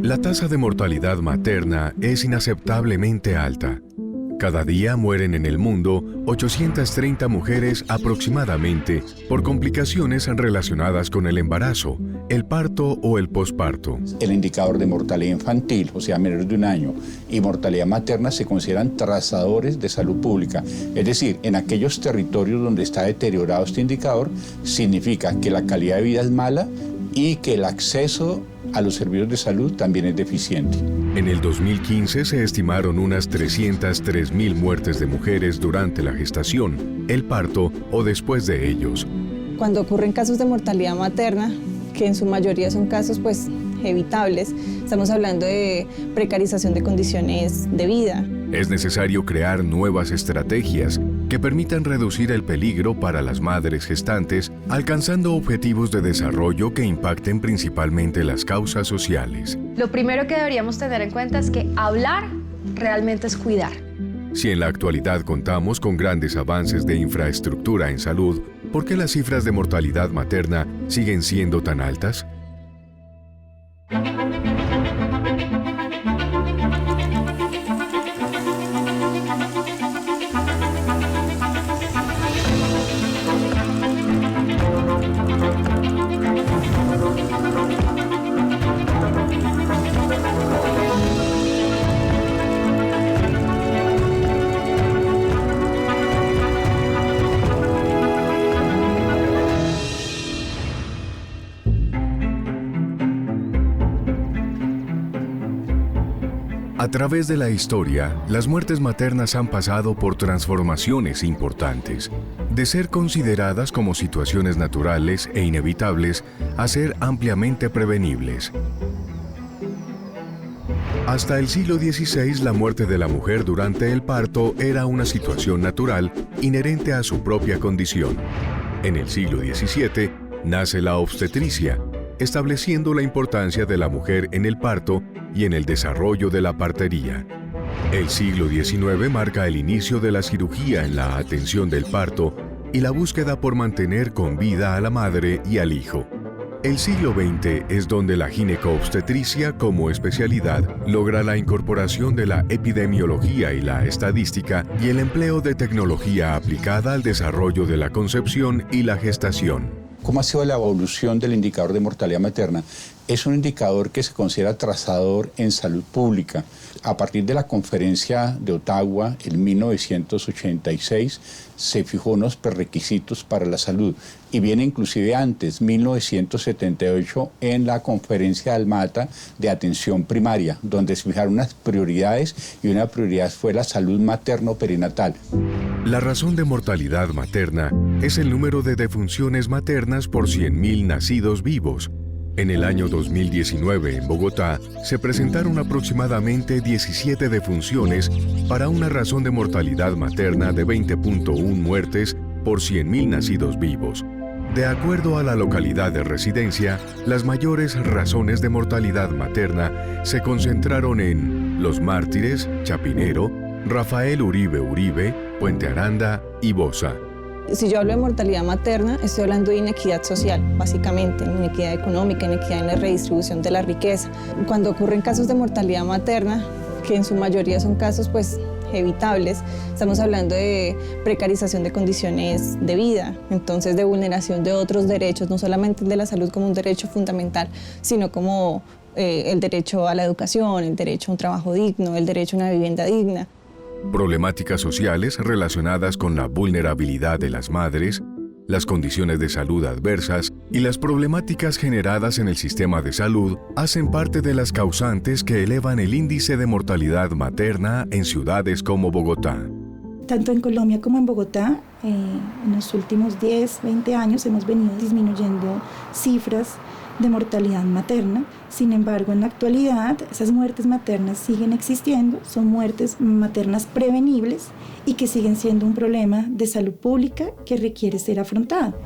La tasa de mortalidad materna es inaceptablemente alta. Cada día mueren en el mundo 830 mujeres aproximadamente por complicaciones relacionadas con el embarazo, el parto o el posparto. El indicador de mortalidad infantil, o sea, menores de un año, y mortalidad materna se consideran trazadores de salud pública. Es decir, en aquellos territorios donde está deteriorado este indicador, significa que la calidad de vida es mala y que el acceso a los servicios de salud también es deficiente. En el 2015 se estimaron unas 303.000 muertes de mujeres durante la gestación, el parto o después de ellos. Cuando ocurren casos de mortalidad materna, que en su mayoría son casos evitables, estamos hablando de precarización de condiciones de vida. Es necesario crear nuevas estrategias que permitan reducir el peligro para las madres gestantes, alcanzando objetivos de desarrollo que impacten principalmente las causas sociales. Lo primero que deberíamos tener en cuenta es que hablar realmente es cuidar. Si en la actualidad contamos con grandes avances de infraestructura en salud, ¿por qué las cifras de mortalidad materna siguen siendo tan altas? A través de la historia, las muertes maternas han pasado por transformaciones importantes, de ser consideradas como situaciones naturales e inevitables a ser ampliamente prevenibles. Hasta el siglo XVI, la muerte de la mujer durante el parto era una situación natural inherente a su propia condición. En el siglo XVII, nace la obstetricia, estableciendo la importancia de la mujer en el parto y en el desarrollo de la partería. El siglo XIX marca el inicio de la cirugía en la atención del parto y la búsqueda por mantener con vida a la madre y al hijo. El siglo XX es donde la gineco-obstetricia como especialidad logra la incorporación de la epidemiología y la estadística y el empleo de tecnología aplicada al desarrollo de la concepción y la gestación. ¿Cómo ha sido la evolución del indicador de mortalidad materna? Es un indicador que se considera trazador en salud pública. A partir de la conferencia de Ottawa en 1986 se fijó unos prerequisitos para la salud y viene inclusive antes, 1978, en la conferencia de Almata de atención primaria, donde se fijaron unas prioridades y una prioridad fue la salud materno-perinatal. La razón de mortalidad materna es el número de defunciones maternas por 100.000 nacidos vivos. En el año 2019, en Bogotá, se presentaron aproximadamente 17 defunciones para una razón de mortalidad materna de 20.1 muertes por 100.000 nacidos vivos. De acuerdo a la localidad de residencia, las mayores razones de mortalidad materna se concentraron en Los Mártires, Chapinero, Rafael Uribe Uribe, Puente Aranda y Bosa. Si yo hablo de mortalidad materna, estoy hablando de inequidad social, básicamente, inequidad económica, inequidad en la redistribución de la riqueza. Cuando ocurren casos de mortalidad materna, que en su mayoría son casos evitables, estamos hablando de precarización de condiciones de vida, entonces de vulneración de otros derechos, no solamente el de la salud como un derecho fundamental, sino como el derecho a la educación, el derecho a un trabajo digno, el derecho a una vivienda digna. Problemáticas sociales relacionadas con la vulnerabilidad de las madres, las condiciones de salud adversas y las problemáticas generadas en el sistema de salud hacen parte de las causantes que elevan el índice de mortalidad materna en ciudades como Bogotá. Tanto en Colombia como en Bogotá, en los últimos 10, 20 años hemos venido disminuyendo cifras de mortalidad materna. Sin embargo, en la actualidad, esas muertes maternas siguen existiendo, son muertes maternas prevenibles y que siguen siendo un problema de salud pública que requiere ser afrontado.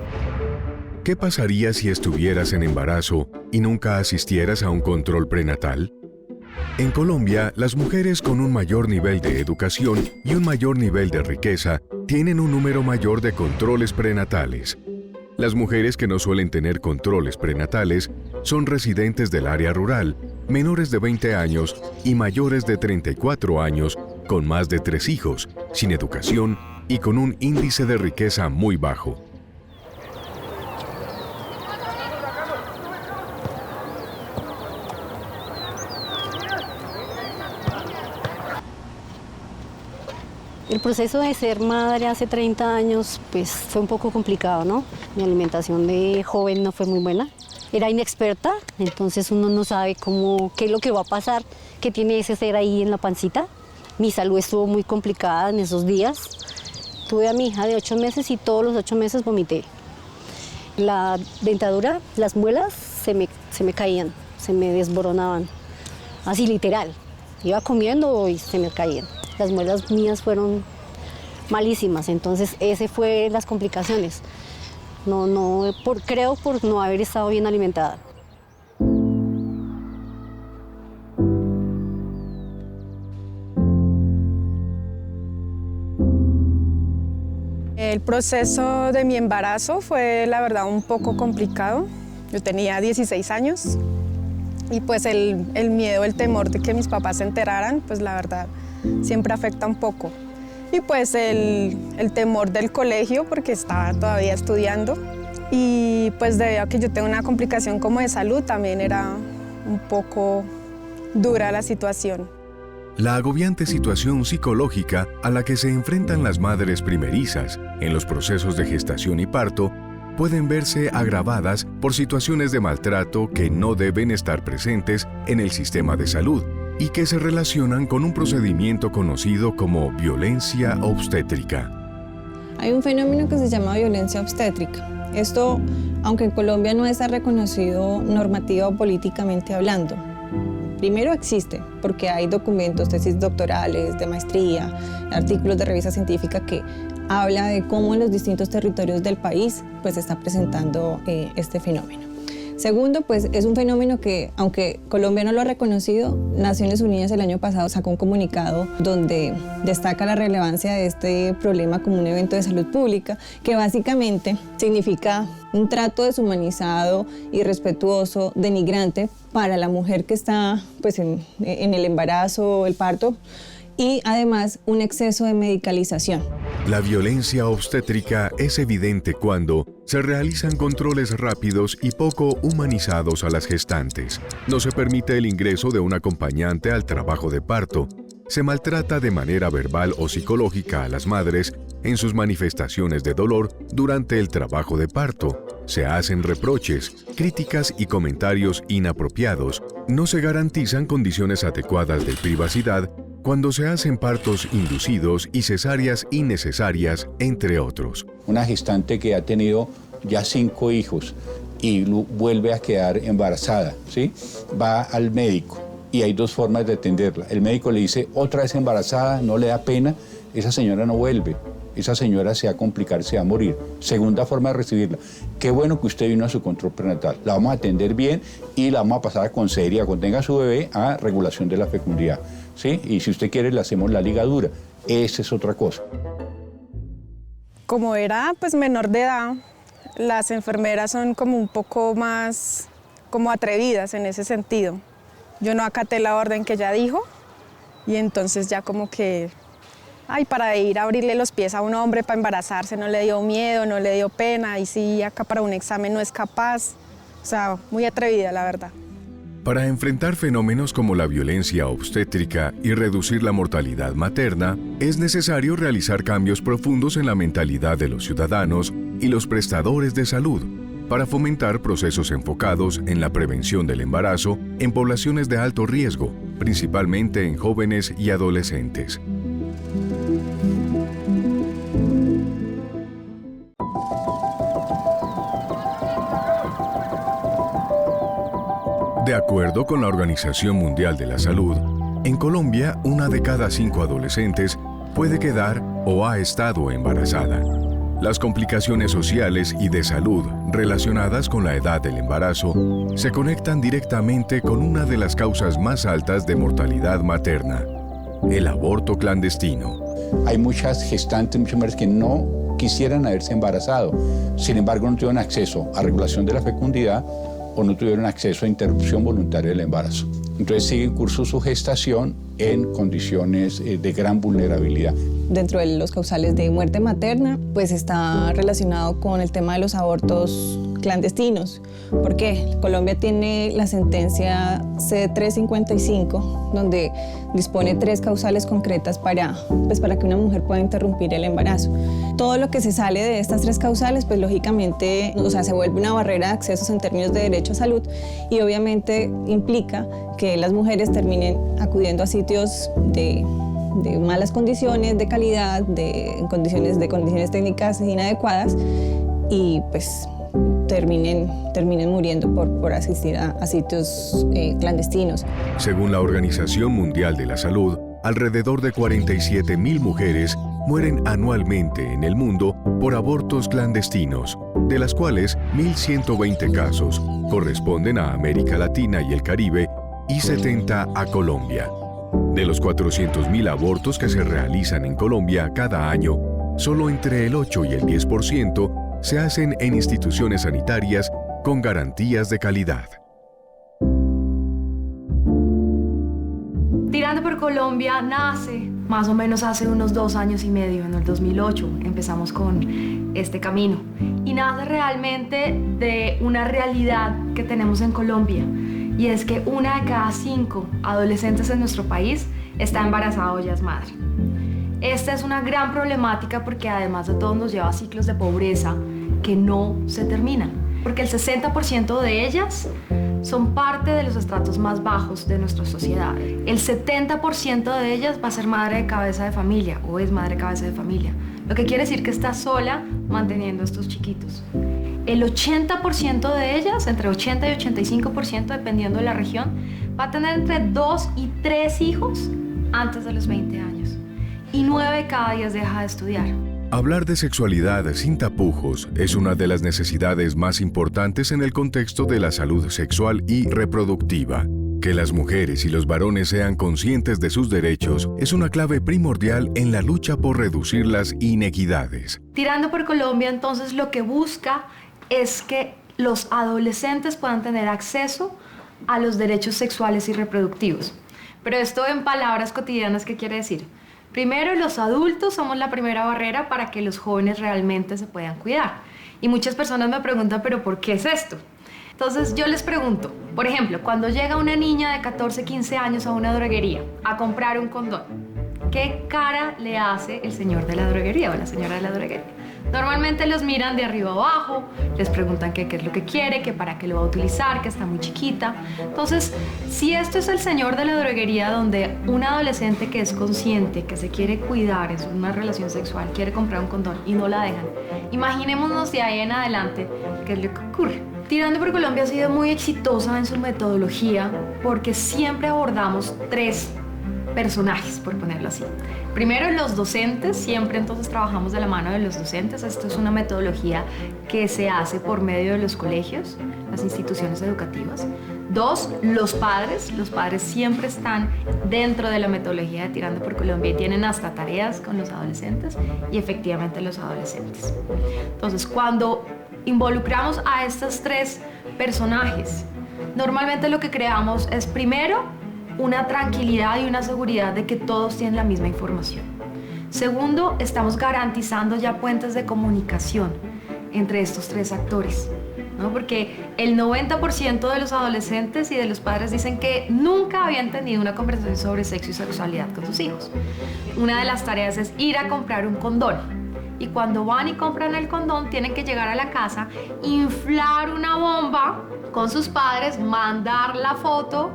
¿Qué pasaría si estuvieras en embarazo y nunca asistieras a un control prenatal? En Colombia, las mujeres con un mayor nivel de educación y un mayor nivel de riqueza tienen un número mayor de controles prenatales. Las mujeres que no suelen tener controles prenatales son residentes del área rural, menores de 20 años y mayores de 34 años, con más de 3 hijos, sin educación y con un índice de riqueza muy bajo. El proceso de ser madre hace 30 años pues fue un poco complicado, ¿no? Mi alimentación de joven no fue muy buena. Era inexperta, entonces uno no sabe qué es lo que va a pasar, qué tiene ese ser ahí en la pancita. Mi salud estuvo muy complicada en esos días. Tuve a mi hija de 8 meses y todos los 8 meses vomité. La dentadura, las muelas se me caían, se me desboronaban, así literal. Iba comiendo y se me caían. Las muelas mías fueron malísimas, entonces ese fue las complicaciones. Creo por no haber estado bien alimentada. El proceso de mi embarazo fue, la verdad, un poco complicado. Yo tenía 16 años y pues el miedo, el temor de que mis papás se enteraran, pues la verdad, siempre afecta un poco. Y pues el temor del colegio, porque estaba todavía estudiando. Y pues debido a que yo tengo una complicación como de salud, también era un poco dura la situación. La agobiante situación psicológica a la que se enfrentan las madres primerizas en los procesos de gestación y parto pueden verse agravadas por situaciones de maltrato que no deben estar presentes en el sistema de salud y que se relacionan con un procedimiento conocido como violencia obstétrica. Hay un fenómeno que se llama violencia obstétrica. Esto, aunque en Colombia no está reconocido normativa o políticamente hablando, primero existe, porque hay documentos, tesis doctorales, de maestría, artículos de revista científica que habla de cómo en los distintos territorios del país pues, se está presentando este fenómeno. Segundo, pues es un fenómeno que, aunque Colombia no lo ha reconocido, Naciones Unidas el año pasado sacó un comunicado donde destaca la relevancia de este problema como un evento de salud pública, que básicamente significa un trato deshumanizado, irrespetuoso, denigrante para la mujer que está pues, en el embarazo, el parto, y además un exceso de medicalización. La violencia obstétrica es evidente cuando se realizan controles rápidos y poco humanizados a las gestantes. No se permite el ingreso de un acompañante al trabajo de parto. Se maltrata de manera verbal o psicológica a las madres en sus manifestaciones de dolor durante el trabajo de parto. Se hacen reproches, críticas y comentarios inapropiados. No se garantizan condiciones adecuadas de privacidad cuando se hacen partos inducidos y cesáreas innecesarias, entre otros. Una gestante que ha tenido ya 5 hijos y vuelve a quedar embarazada, ¿sí? Va al médico y hay 2 formas de atenderla. El médico le dice, otra vez embarazada, no le da pena, esa señora no vuelve. Esa señora se va a complicar, se va a morir. Segunda forma de recibirla. Qué bueno que usted vino a su control prenatal. La vamos a atender bien y la vamos a pasar a consejería cuando tenga su bebé a regulación de la fecundidad. ¿Sí? Y si usted quiere, le hacemos la ligadura. Esa es otra cosa. Como era pues, menor de edad, las enfermeras son como un poco más como atrevidas en ese sentido. Yo no acaté la orden que ella dijo y entonces ya como que... para ir a abrirle los pies a un hombre para embarazarse no le dio miedo, no le dio pena, y sí, acá para un examen no es capaz. O sea, muy atrevida, la verdad. Para enfrentar fenómenos como la violencia obstétrica y reducir la mortalidad materna, es necesario realizar cambios profundos en la mentalidad de los ciudadanos y los prestadores de salud, para fomentar procesos enfocados en la prevención del embarazo en poblaciones de alto riesgo, principalmente en jóvenes y adolescentes. De acuerdo con la Organización Mundial de la Salud, en Colombia, 1 de cada 5 adolescentes puede quedar o ha estado embarazada. Las complicaciones sociales y de salud relacionadas con la edad del embarazo se conectan directamente con una de las causas más altas de mortalidad materna, el aborto clandestino. Hay muchas gestantes, muchas mujeres que quisieran haberse embarazado. Sin embargo, no tuvieron acceso a regulación de la fecundidad o no tuvieron acceso a interrupción voluntaria del embarazo. Entonces sigue en curso su gestación en condiciones de gran vulnerabilidad. Dentro de los causales de muerte materna, pues está relacionado con el tema de los abortos clandestinos. ¿Por qué? Colombia tiene la sentencia C355, donde dispone 3 causales concretas para que una mujer pueda interrumpir el embarazo. Todo lo que se sale de estas 3 causales, pues lógicamente, se vuelve una barrera de accesos en términos de derecho a salud y obviamente implica que las mujeres terminen acudiendo a sitios de malas condiciones de calidad, de condiciones técnicas inadecuadas y pues terminen muriendo por asistir a sitios clandestinos. Según la Organización Mundial de la Salud, alrededor de 47.000 mujeres mueren anualmente en el mundo por abortos clandestinos, de las cuales 1.120 casos corresponden a América Latina y el Caribe y 70 a Colombia. De los 400.000 abortos que se realizan en Colombia cada año, solo entre el 8 y el 10% se hacen en instituciones sanitarias con garantías de calidad. Tirando por Colombia nace más o menos hace unos 2 años y medio, en el 2008 empezamos con este camino y nace realmente de una realidad que tenemos en Colombia y es que 1 de cada 5 adolescentes en nuestro país está embarazada o ya es madre. Esta es una gran problemática porque además de todo nos lleva a ciclos de pobreza que no se terminan, porque el 60% de ellas son parte de los estratos más bajos de nuestra sociedad. El 70% de ellas va a ser madre de cabeza de familia o es madre de cabeza de familia, lo que quiere decir que está sola manteniendo a estos chiquitos. El 80% de ellas, entre 80 y 85% dependiendo de la región, va a tener entre 2 y 3 hijos antes de los 20 años. Y 9 de cada 10 deja de estudiar. Hablar de sexualidad sin tapujos es una de las necesidades más importantes en el contexto de la salud sexual y reproductiva. Que las mujeres y los varones sean conscientes de sus derechos es una clave primordial en la lucha por reducir las inequidades. Tirando por Colombia, entonces, lo que busca es que los adolescentes puedan tener acceso a los derechos sexuales y reproductivos. Pero esto en palabras cotidianas, ¿qué quiere decir? Primero, los adultos somos la primera barrera para que los jóvenes realmente se puedan cuidar. Y muchas personas me preguntan, ¿pero por qué es esto? Entonces yo les pregunto, por ejemplo, cuando llega una niña de 14, 15 años a una droguería a comprar un condón, ¿qué cara le hace el señor de la droguería o la señora de la droguería? Normalmente los miran de arriba abajo, les preguntan qué es lo que quiere, que para qué lo va a utilizar, que está muy chiquita. Entonces, si esto es el señor de la droguería donde un adolescente que es consciente, que se quiere cuidar en una relación sexual, quiere comprar un condón y no la dejan, imaginémonos de ahí en adelante qué es lo que ocurre. Tirando por Colombia ha sido muy exitosa en su metodología porque siempre abordamos 3 personajes, por ponerlo así. Primero, los docentes, siempre entonces trabajamos de la mano de los docentes. Esto es una metodología que se hace por medio de los colegios, las instituciones educativas. 2, los padres siempre están dentro de la metodología de Tirando por Colombia y tienen hasta tareas con los adolescentes y efectivamente los adolescentes. Entonces, cuando involucramos a estos 3 personajes, normalmente lo que creamos es primero una tranquilidad y una seguridad de que todos tienen la misma información. Segundo, estamos garantizando ya puentes de comunicación entre estos 3 actores, ¿no? Porque el 90% de los adolescentes y de los padres dicen que nunca habían tenido una conversación sobre sexo y sexualidad con sus hijos. Una de las tareas es ir a comprar un condón. Y cuando van y compran el condón, tienen que llegar a la casa, inflar una bomba con sus padres, mandar la foto,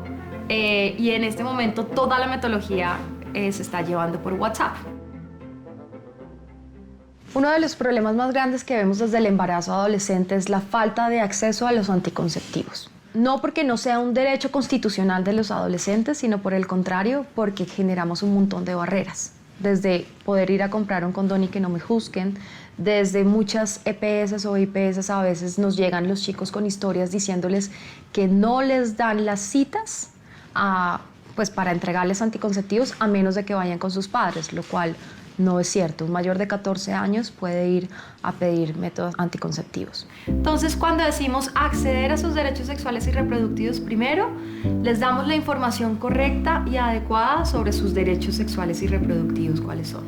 y en este momento toda la metodología se está llevando por WhatsApp. Uno de los problemas más grandes que vemos desde el embarazo adolescente es la falta de acceso a los anticonceptivos. No porque no sea un derecho constitucional de los adolescentes, sino por el contrario, porque generamos un montón de barreras. Desde poder ir a comprar un condón y que no me juzguen, desde muchas EPS o IPS a veces nos llegan los chicos con historias diciéndoles que no les dan las citas pues para entregarles anticonceptivos a menos de que vayan con sus padres, lo cual No es cierto, un mayor de 14 años puede ir a pedir métodos anticonceptivos. Entonces, cuando decimos acceder a sus derechos sexuales y reproductivos, primero, les damos la información correcta y adecuada sobre sus derechos sexuales y reproductivos, cuáles son.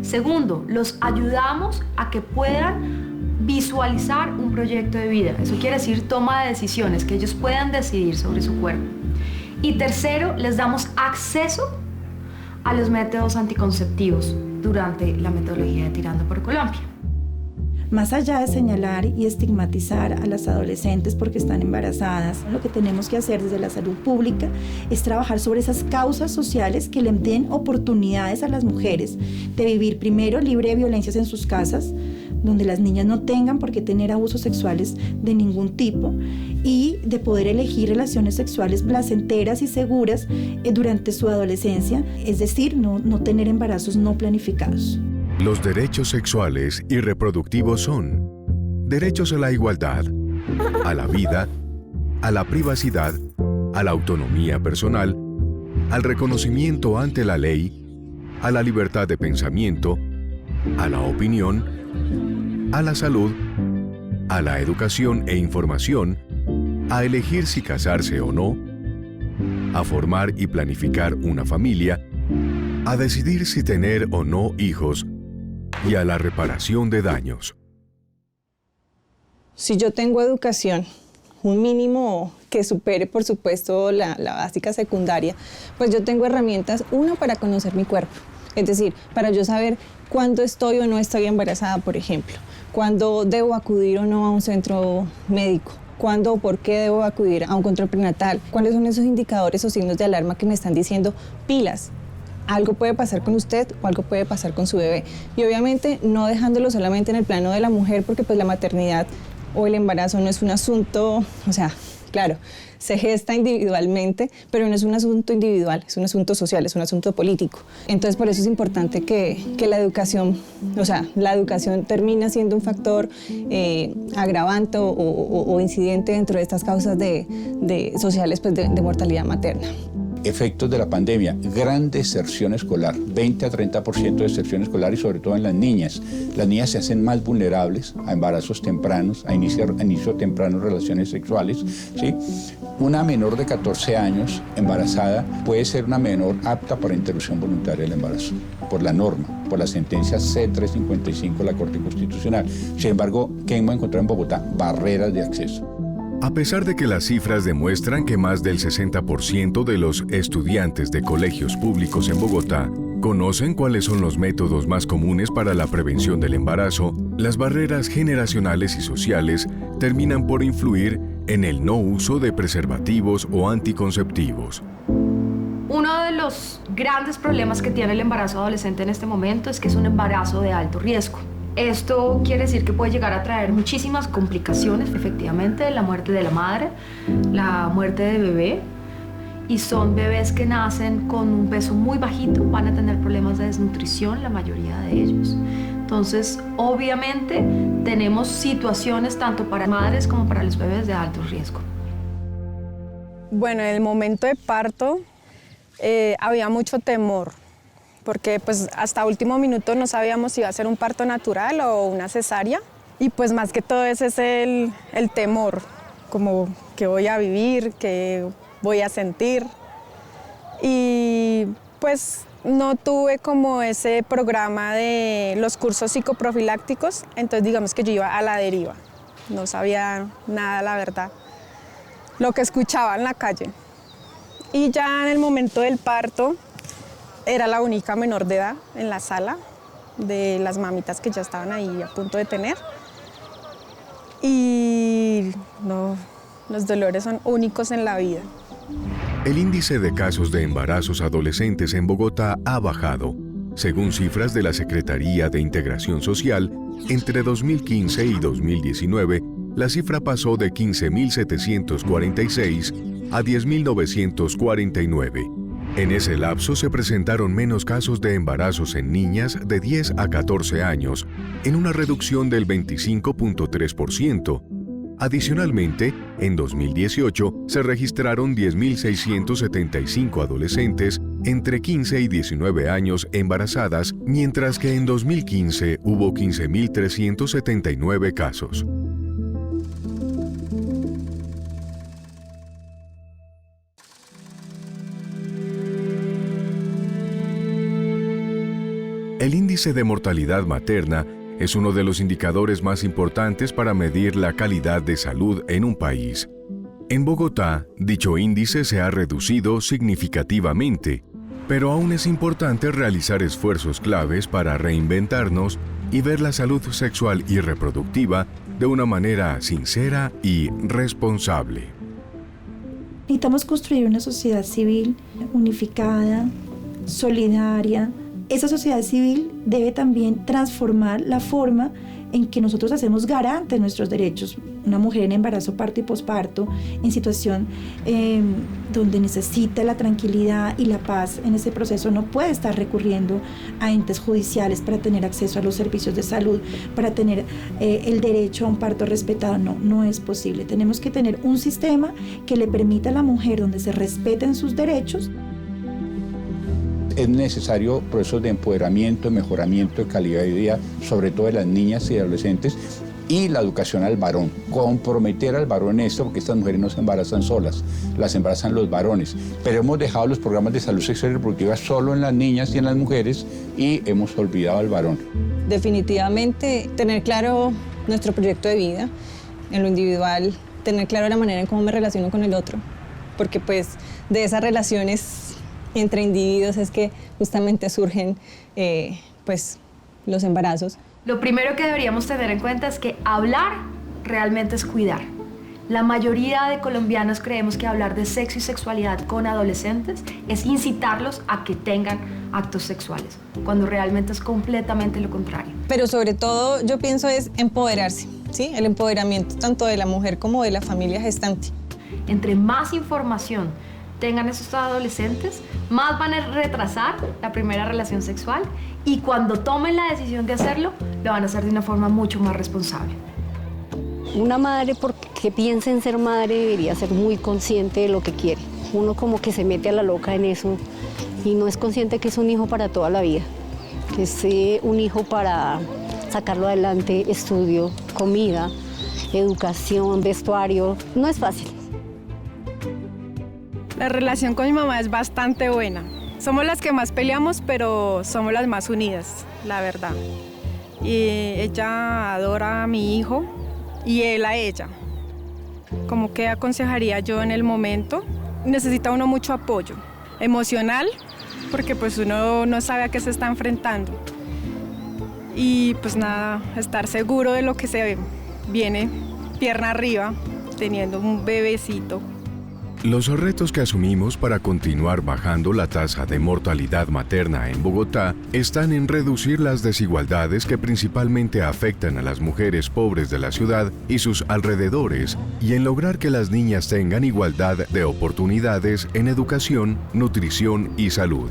Segundo, los ayudamos a que puedan visualizar un proyecto de vida. Eso quiere decir toma de decisiones, que ellos puedan decidir sobre su cuerpo. Y tercero, les damos acceso a los métodos anticonceptivos durante la metodología de Tirando por Colombia. Más allá de señalar y estigmatizar a las adolescentes porque están embarazadas, lo que tenemos que hacer desde la salud pública es trabajar sobre esas causas sociales que le den oportunidades a las mujeres de vivir primero libre de violencias en sus casas, donde las niñas no tengan por qué tener abusos sexuales de ningún tipo, y de poder elegir relaciones sexuales placenteras y seguras durante su adolescencia, es decir, no tener embarazos no planificados. Los derechos sexuales y reproductivos son derechos a la igualdad, a la vida, a la privacidad, a la autonomía personal, al reconocimiento ante la ley, a la libertad de pensamiento, a la opinión, a la salud, a la educación e información, a elegir si casarse o no, a formar y planificar una familia, a decidir si tener o no hijos y a la reparación de daños. Si yo tengo educación, un mínimo que supere, por supuesto, la básica secundaria, pues yo tengo herramientas, uno, para conocer mi cuerpo. Es decir, para yo saber cuándo estoy o no estoy embarazada, por ejemplo, cuándo debo acudir o no a un centro médico, cuándo o por qué debo acudir a un control prenatal, cuáles son esos indicadores o signos de alarma que me están diciendo pilas. Algo puede pasar con usted o algo puede pasar con su bebé. Y obviamente no dejándolo solamente en el plano de la mujer, porque pues la maternidad o el embarazo no es un asunto, o sea, claro, se gesta individualmente, pero no es un asunto individual, es un asunto social, es un asunto político. Entonces por eso es importante que la educación, o sea, la educación termina siendo un factor agravante o incidente dentro de estas causas sociales pues, de mortalidad materna. Efectos de la pandemia, gran deserción escolar, 20 a 30% de deserción escolar y sobre todo en las niñas. Las niñas se hacen más vulnerables a embarazos tempranos, a inicio temprano de relaciones sexuales, ¿sí? Una menor de 14 años embarazada puede ser una menor apta para interrupción voluntaria del embarazo, por la norma, por la sentencia C355 de la Corte Constitucional. Sin embargo, ¿qué hemos encontrado en Bogotá? Barreras de acceso. A pesar de que las cifras demuestran que más del 60% de los estudiantes de colegios públicos en Bogotá conocen cuáles son los métodos más comunes para la prevención del embarazo, las barreras generacionales y sociales terminan por influir en el no uso de preservativos o anticonceptivos. Uno de los grandes problemas que tiene el embarazo adolescente en este momento es que es un embarazo de alto riesgo. Esto quiere decir que puede llegar a traer muchísimas complicaciones, efectivamente, la muerte de la madre, la muerte de bebé, y son bebés que nacen con un peso muy bajito, van a tener problemas de desnutrición, la mayoría de ellos. Entonces, obviamente, tenemos situaciones tanto para madres como para los bebés de alto riesgo. Bueno, en el momento de parto había mucho temor, porque pues hasta último minuto no sabíamos si iba a ser un parto natural o una cesárea. Y pues más que todo ese es el temor, como que voy a vivir, que voy a sentir. Y pues no tuve como ese programa de los cursos psicoprofilácticos, entonces digamos que yo iba a la deriva, no sabía nada, la verdad, lo que escuchaba en la calle. Y ya en el momento del parto, era la única menor de edad en la sala de las mamitas que ya estaban ahí a punto de tener. Y no, los dolores son únicos en la vida. El índice de casos de embarazos adolescentes en Bogotá ha bajado. Según cifras de la Secretaría de Integración Social, entre 2015 y 2019, la cifra pasó de 15.746 a 10.949. En ese lapso se presentaron menos casos de embarazos en niñas de 10 a 14 años, en una reducción del 25.3%. Adicionalmente, en 2018 se registraron 10.675 adolescentes entre 15 y 19 años embarazadas, mientras que en 2015 hubo 15.379 casos. El índice de mortalidad materna es uno de los indicadores más importantes para medir la calidad de salud en un país. En Bogotá, dicho índice se ha reducido significativamente, pero aún es importante realizar esfuerzos claves para reinventarnos y ver la salud sexual y reproductiva de una manera sincera y responsable. Necesitamos construir una sociedad civil unificada, solidaria. Esa sociedad civil debe también transformar la forma en que nosotros hacemos garante nuestros derechos. Una mujer en embarazo, parto y posparto, en situación donde necesita la tranquilidad y la paz en ese proceso, no puede estar recurriendo a entes judiciales para tener acceso a los servicios de salud, para tener el derecho a un parto respetado. No es posible. Tenemos que tener un sistema que le permita a la mujer donde se respeten sus derechos. Es necesario procesos de empoderamiento, mejoramiento de calidad de vida, sobre todo de las niñas y adolescentes, y la educación al varón. Comprometer al varón en esto, porque estas mujeres no se embarazan solas, las embarazan los varones. Pero hemos dejado los programas de salud sexual y reproductiva solo en las niñas y en las mujeres y hemos olvidado al varón. Definitivamente tener claro nuestro proyecto de vida, en lo individual, tener claro la manera en cómo me relaciono con el otro, porque pues de esas relaciones entre individuos es que justamente surgen pues los embarazos. Lo primero que deberíamos tener en cuenta es que hablar realmente es cuidar. La mayoría de colombianos creemos que hablar de sexo y sexualidad con adolescentes es incitarlos a que tengan actos sexuales, cuando realmente es completamente lo contrario. Pero sobre todo yo pienso es empoderarse, ¿sí? El empoderamiento tanto de la mujer como de la familia gestante. Entre más información tengan esos adolescentes, más van a retrasar la primera relación sexual y cuando tomen la decisión de hacerlo, lo van a hacer de una forma mucho más responsable. Una madre, porque piensa en ser madre, debería ser muy consciente de lo que quiere. Uno como que se mete a la loca en eso y no es consciente que es un hijo para toda la vida, que es un hijo para sacarlo adelante, estudio, comida, educación, vestuario. No es fácil. La relación con mi mamá es bastante buena. Somos las que más peleamos, pero somos las más unidas, la verdad. Y ella adora a mi hijo y él a ella. Como que aconsejaría yo en el momento, necesita uno mucho apoyo emocional, porque pues uno no sabe a qué se está enfrentando. Y pues nada, estar seguro de lo que se viene pierna arriba, teniendo un bebecito. Los retos que asumimos para continuar bajando la tasa de mortalidad materna en Bogotá están en reducir las desigualdades que principalmente afectan a las mujeres pobres de la ciudad y sus alrededores y en lograr que las niñas tengan igualdad de oportunidades en educación, nutrición y salud.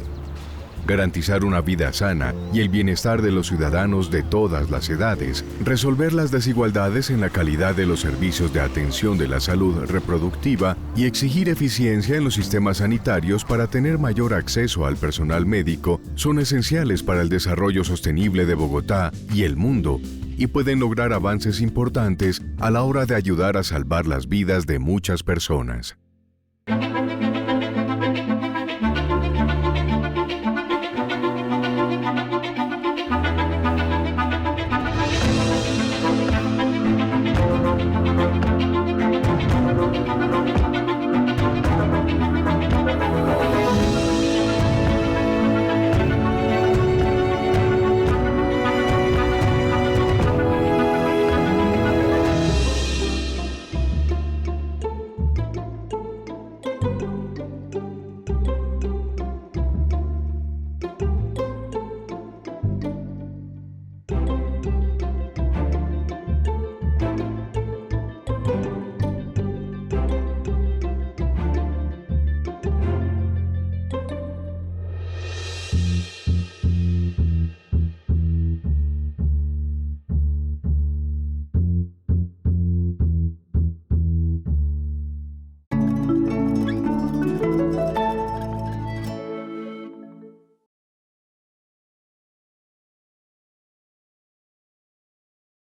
Garantizar una vida sana y el bienestar de los ciudadanos de todas las edades, resolver las desigualdades en la calidad de los servicios de atención de la salud reproductiva y exigir eficiencia en los sistemas sanitarios para tener mayor acceso al personal médico son esenciales para el desarrollo sostenible de Bogotá y el mundo y pueden lograr avances importantes a la hora de ayudar a salvar las vidas de muchas personas.